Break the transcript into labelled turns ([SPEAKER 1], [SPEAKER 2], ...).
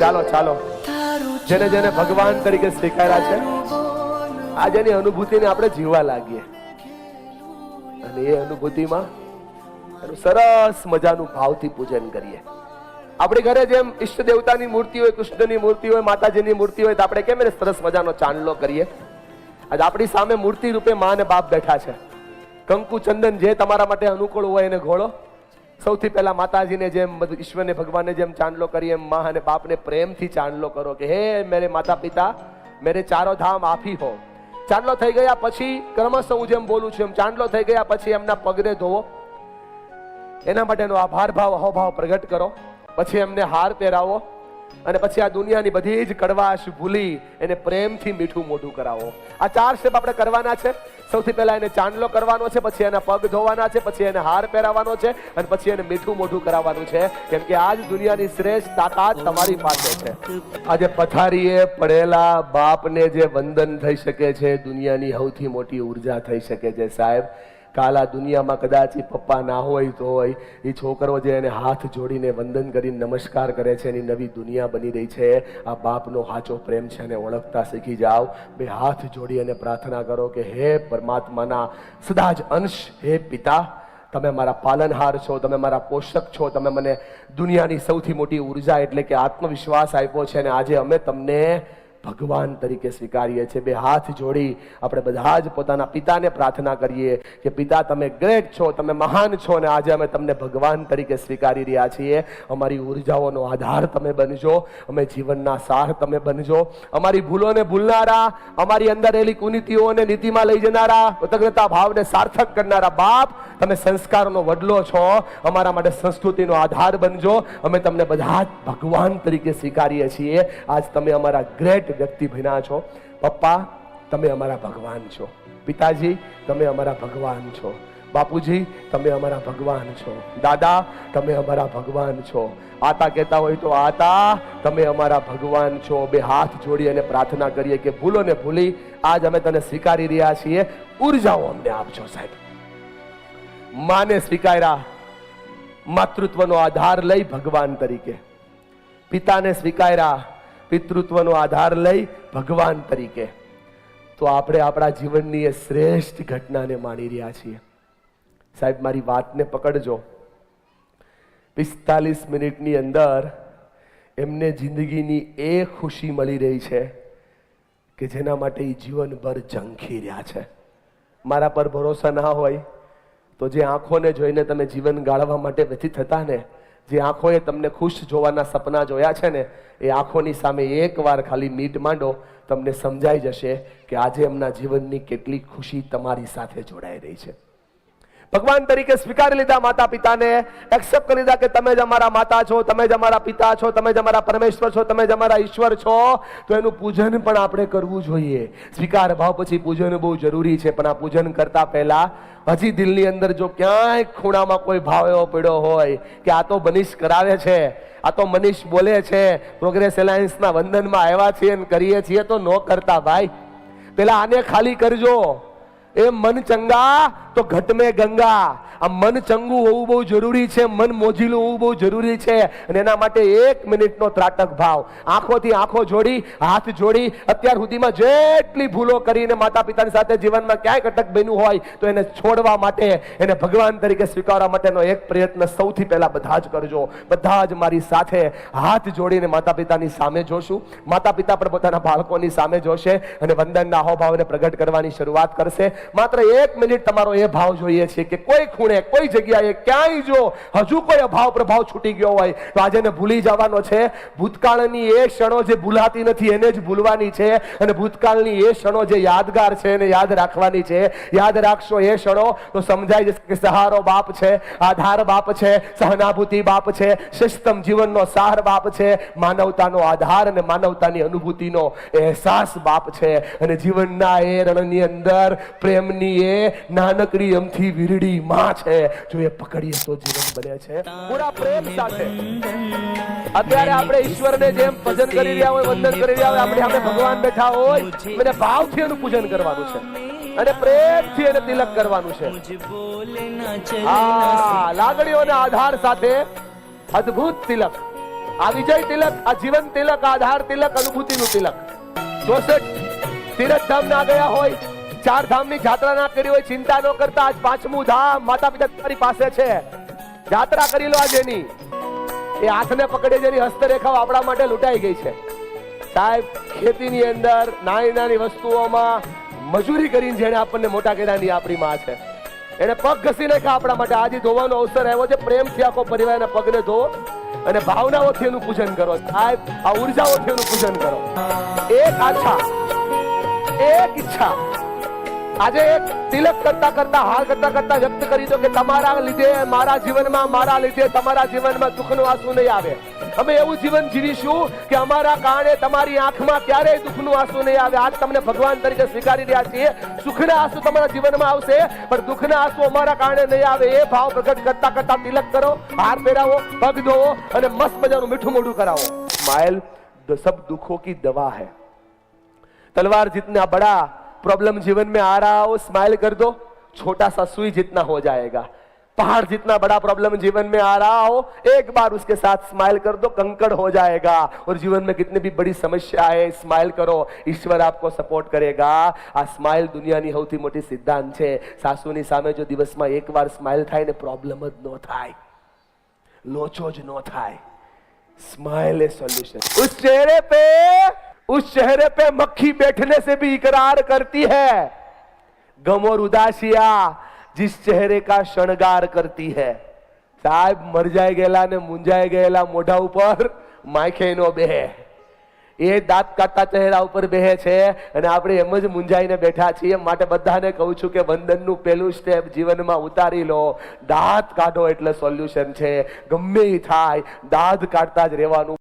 [SPEAKER 1] ચાલો ચાલો, જેને જેને ભગવાન તરીકે સ્વીકાર્યા છે, આજે એની અનુભૂતિને આપણે જીવવા લાગીએ અને એ અનુભૂતિમાં એનું સરસ મજાનું ભાવથી પૂજન કરીએ. આપણી ઘરે જેમ ઈષ્ટ દેવતાની મૂર્તિ હોય, કૃષ્ણની મૂર્તિ હોય, માતાજીની મૂર્તિ હોય, તો આપણે કેમ એને સરસ મજાનો ચાંદલો કરીએ. આજે આપણી સામે મૂર્તિ રૂપે મા અને બાપ બેઠા છે. કંકુ ચંદન જે તમારા માટે અનુકૂળ હોય એને ઘોળો. સૌથી પહેલા માતાજીને જેમ ઈશ્વરને ભગવાનને જેમ ચાંદલો કરીએ એમ મા અને બાપને પ્રેમથી ચાંદલો કરો કે હે મેરે માતા પિતા, મેરે ચારો ધામ આપ ही हो. ચાંદલો થઈ ગયા પછી ક્રમશઃ હું જેમ બોલું છું એમ ચાંદલો થઈ ગયા પછી એમના પગને ધોવો, એના માટેનો આભાર ભાવ અહોભાવ પ્રગટ કરો. પછી એમને હાર પહેરાવો અને પછી આ દુનિયાની બધી જ કડવાશ ભૂલી એને પ્રેમથી મીઠું મોઢું કરાવો. આ 4 સ્ટેપ આપણે કરવાના છે. સૌથી પહેલા એને ચાંદલો કરવાનો છે, પછી એના પગ ધોવાના છે, પછી એને હાર પહેરાવવાનો છે અને પછી એને મીઠું મોઢું કરાવવાનું છે. કેમ કે આજ દુનિયાની શ્રેષ્ઠ તાકાત તમારી પાસે છે. આજે પથારીએ પડેલા બાપને જે વંદન થઈ શકે છે, દુનિયાની સૌથી મોટી ઉર્જા થઈ શકે છે. સાહેબ, કાલા દુનિયામાં કદાચ એ પપ્પા ના હોય તો હોય એ છોકરો જે એને હાથ જોડીને વંદન કરીને નમસ્કાર કરે છે, એની નવી દુનિયા બની રહી છે. આ બાપનો સાચો પ્રેમ છે અને ઓળખતા શીખી જાઓ. બે હાથ જોડી અને પ્રાર્થના કરો કે હે પરમાત્માના સદા જ અંશ, હે પિતા, તમે મારા પાલનહાર છો, તમે મારા પોષક છો, તમે મને દુનિયાની સૌથી મોટી ઉર્જા એટલે કે આત્મવિશ્વાસ આપ્યો છે અને આજે અમે તમને ભગવાન તરીકે સ્વીકારીએ છીએ. બે હાથ જોડી આપણે બધા જ પોતાના પિતાને પ્રાર્થના કરીએ કે પિતા, તમે ગ્રેટ છો, તમે મહાન છો અને આજે અમે તમને ભગવાન તરીકે સ્વીકારી રહ્યા છીએ. અમારી ઉર્જાઓનો આધાર તમે બનજો, અમે જીવનના સાર તમે બનજો. અમારી ભૂલોને ભૂલનારા, અમારી અંદર રહેલી કુનીતિઓને નીતિમાં લઈ જનારા, કૃતજ્ઞતા ભાવને સાર્થક કરનારા બાપ, તમે સંસ્કારોનો વડલો છો, અમારા માટે સંસ્કૃતિનો આધાર બનજો. અમે તમને બધા જ ભગવાન તરીકે સ્વીકારીએ છીએ. આજ તમે અમારા ગ્રેટ વ્યક્તિ બન્યા છો. પપ્પા, તમે અમારા ભગવાન છો. પિતાજી, તમે અમારા ભગવાન છો. બાપુજી, તમે અમારા ભગવાન છો. દાદા, તમે અમારા ભગવાન છો. આતા કહેતા હોય તો આતા, તમે અમારા ભગવાન છો. બે હાથ જોડી અને પ્રાર્થના કરીએ કે ભૂલોને ભૂલી આજ અમે તને સ્વીકારી રહ્યા છીએ. ઉર્જાઓ અમને આપજો સાહેબ. માને સ્વીકાર્યા માતૃત્વનો આધાર લઈ ભગવાન તરીકે, પિતાને સ્વીકાર્યા પિતૃત્વનો આધાર લઈ ભગવાન તરીકે, તો આપણે આપણા જીવનની એ શ્રેષ્ઠ ઘટનાને માણી રહ્યા છીએ. સાહેબ, મારી વાતને પકડજો. 45 મિનિટની અંદર એમને જિંદગીની એ ખુશી મળી રહી છે કે જેના માટે એ જીવનભર ઝંખી રહ્યા છે. મારા પર ભરોસા ના હોય તો જે આંખોને જોઈને તમે જીવન ગાળવા માટે વ્યથિત હતા ને, જે આંખોએ તમને ખુશ જોવાના સપના જોયા છે ને, એ આંખોની સામે એકવાર ખાલી મીટ માંડો, તમને સમજાઈ જશે કે આજે એમના જીવનની કેટલી ખુશી તમારી સાથે જોડાઈ રહી છે. ભગવાન તરીકે સ્વીકારી લીધા માતા પિતાને, એક્સેપ્ટ કરી લીધા કે તમે જ અમારા માતા છો, તમે જ અમારા પિતા છો, તમે જ અમારા પરમેશ્વર છો, તમે જ અમારા ઈશ્વર છો. તો એનું પૂજન પણ આપણે કરવું જોઈએ. સ્વીકાર ભાવ પછી પૂજન બહુ જરૂરી છે. પણ આ પૂજન કરતા પહેલા હજી દિલની અંદર જો ક્યાંય ખૂણામાં કોઈ ભાવ એવો પડ્યો હોય કે આ તો મનીષ કરાવે છે, આ તો મનીષ બોલે છે, પ્રોગ્રેસ એલાયન્સના વંદનમાં આવ્યા છીએ અને કરીએ છીએ, તો ન કરતા ભાઈ. પેલા આને ખાલી કરજો. એ મન ચંગા તો ઘટ મેં ગંગા. આ મન ચંગું હોવું બહુ જરૂરી છે, મન મોજીલું હોવું બહુ જરૂરી છે. અને એના માટે 1 મિનિટનો ત્રાટક ભાવ, આંખોથી આંખો જોડી, હાથ જોડી, અત્યાર સુધીમાં જેટલી ભૂલો કરીને માતા પિતાની સાથે જીવનમાં ક્યાંય કટક બન્યું હોય તો એને છોડવા માટે, એને ભગવાન તરીકે સ્વીકારવા માટેનો એક પ્રયત્ન સૌથી પહેલા બધા જ કરજો. બધા જ મારી સાથે હાથ જોડીને માતા પિતાની સામે જોશું. માતા પિતા પણ પોતાના બાળકોની સામે જોશે અને વંદનના હાવભાવને પ્રગટ કરવાની શરૂઆત કરશે. માત્ર 1 મિનિટ તમારો એ ભાવ જોઈએ છે કે કોઈ ખૂણે, કોઈ જગ્યાએ ક્યાંય જો હજુ કોઈ અભાવ પ્રભાવ છૂટી ગયો હોય તો આજે એને ભૂલી જવાનો છે. ભૂતકાળની એ ક્ષણો જે ભૂલાતી નથી એને જ ભૂલવાની છે અને ભૂતકાળની એ ક્ષણો જે યાદગાર છે એને યાદ રાખવાની છે. યાદ રાખશો એ ક્ષણો તો સમજાઈ જશે કે સહારો બાપ છે, આધાર બાપ છે, સહાનુભૂતિ બાપ છે, શ્રેષ્ઠતમ જીવનનો સાર બાપ છે, માનવતાનો આધાર અને માનવતાની અનુભૂતિનો અહેસાસ બાપ છે. અને જીવનના એ રણની અંદર પ્રેમની એ નાનકડી અમથી વીરડી માં છે. જો એ પકડીએ તો જીવન બને છે પૂરા પ્રેમ સાથે. અત્યારે આપણે ઈશ્વરને જેમ ભજન કરી રહ્યા હોય, વંદન કરી રહ્યા હોય, આપણે આપણે ભગવાન બેઠા હોય, મને ભાવથી એનું પૂજન કરવાનું છે અને પ્રેમથી એને તિલક કરવાનું છે. લાગણીઓના આધાર સાથે અદ્ભુત તિલક. આ વિજય તિલક, આ જીવન તિલક, આધાર તિલક, અનુભૂતિનું તિલક. 64 તીર્થધામ ના ગયા હોય, 4 ધામની જાત્રા ના કરી હોય, ચિંતા ન કરતા. આજ 5મું ધામ માતા પિતા તમારી પાસે છે. જાત્રા કરી લો આજ એની. એ હાથને પકડે જેની હસ્તરેખાઓ આપણા માટે લૂંટાઈ ગઈ છે. સાહેબ, ખેતીની અંદર નાની નાની વસ્તુઓમાં મજૂરી કરીને જેને આપણને મોટા કર્યાની આપણી માં છે. એને પગ ઘસી નાખ્યા આપણા માટે. આજે ધોવાનો અવસર આવ્યો છે. પ્રેમથી આખો પરિવારના પગને ધોવો અને ભાવનાઓથી એનું પૂજન કરો. સાહેબ, આ ઉર્જાઓથી એનું પૂજન કરો. એક આશા, એક ઈચ્છા આજે એક તિલક કરતા કરતા, હાર કરતા કરતા વ્યક્ત કરી દો કે તમારા લીધે મારા જીવનમાં, મારા લીધે તમારા જીવનમાં દુઃખનું આંસુ નહીં આવે. અમે એવું જીવન જીવીશું કે અમારા કારણે તમારી આંખમાં ક્યારેય દુઃખનું આંસુ નહીં આવે. આજ તમને ભગવાન તરીકે સ્વીકારી રહ્યા છીએ. સુખના આંસુ તમારા જીવનમાં આવશે, પણ દુઃખના આંસુ અમારા કારણે નહીં આવે. એ ભાવ પ્રગટ કરતા કરતા તિલક કરો, હાર પહેરાવો, પગ ધોવો અને મસ્ત મજાનું મીઠું મોઢું કરાવો. સ્માइल सब दुखों की दवा है. तलवार जितना बड़ा प्रॉब्लम जीवन में आ रहा हो, स्माइल कर दो, छोटा सा सुई जितना हो जाएगा. पहाड़ जितना बड़ा प्रॉब्लम जीवन में आ रहा हो, एक बार उसके साथ स्माइल कर दो, कंकड़ हो जाएगा. और जीवन में कितनी भी बड़ी समस्या है, स्माइल करो, ईश्वर आपको सपोर्ट करेगा. આ સ્માइल દુનિયાની સૌથી મોટી સિદ્ધાંત છે. સાસુની સામે જો દિવસમાં એકવાર સ્માइल થાય ને, પ્રોબ્લેમ જ ન થાય, લોચો જ ન થાય. स्माइल है सॉल्यूशन. उस चेहरे पे मक्खी बैठने से भी इकरार करती है. गम और उदासियां जिस चेहरे का श्रृंगार करती है. साहब, मर जाए गेला ने मुंजाए गયેલા મોઢા ઉપર માખે નો બેહે. એ દાંત કાઢતા ચહેરા ઉપર બેહે છે અને આપણે એમ જ મુંજાઈને બેઠા છીએ. માટે બધાને કહું છું કે વંદનનું પહેલું સ્ટેપ જીવનમાં ઉતારી લો. દાંત કાઢો એટલે સોલ્યુશન છે. ગમે એ થાય, દાંત કાઢતા જ રહેવાનું.